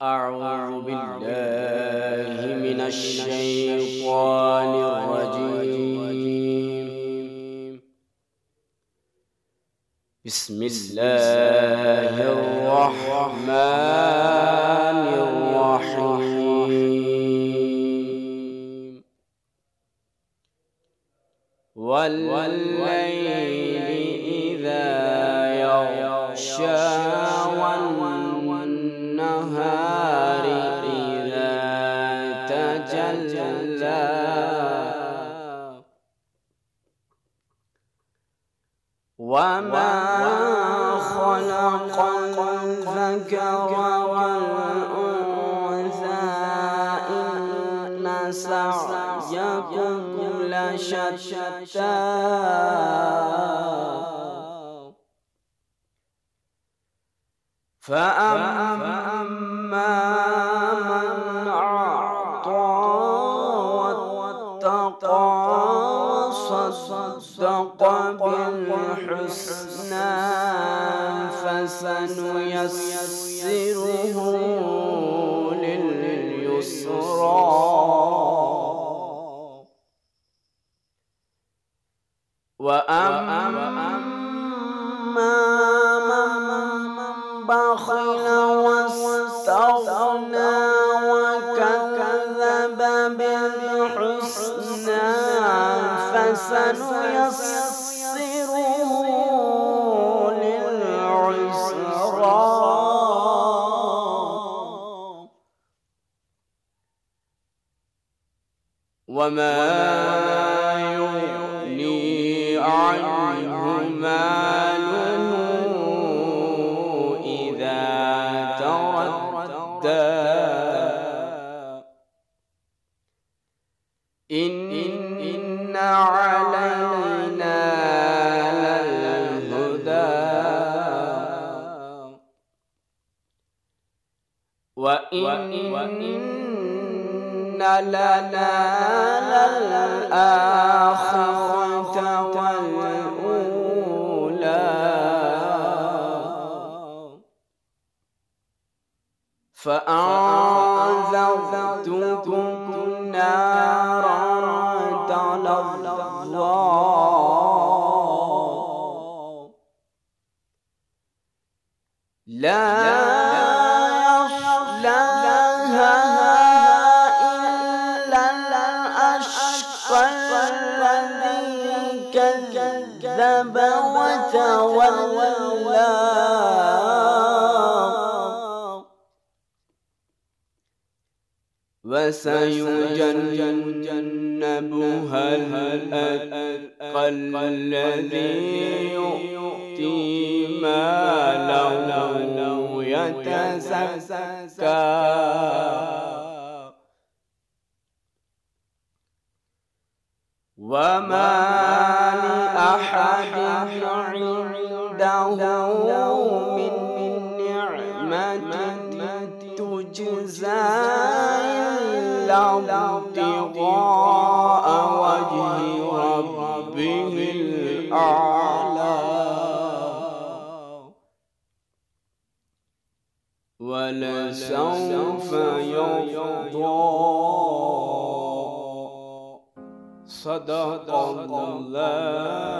أعوذ بالله من الشيطان الرجيم. بسم الله الرحمن الرحيم. والليل إذا يغشى والنهار إذا تجلى وما خلق الذكر والأنثى إن سعيكم لشتى فأما من أعطى واتقى وصدق بالحسنى فسنيسره لليسرى وأما من بخل واستغنى وكذب بالحسنى فسنيسره للعسرى وما يغني عنه ماله إذا تردى إن علينا للهدى وإن لنا للآخرة والأولى فأنذرتكم نارا تلظى لا يصلاها إلا الأشقى الذي كذب وتولى وسيجنبها الأتقى الذي يؤتي ماله يتزكى وما لأحد عنده من نعمة تجزى إلا ابتغاء وجه ربه الأعلى ولسوف يرضى. صدق الله.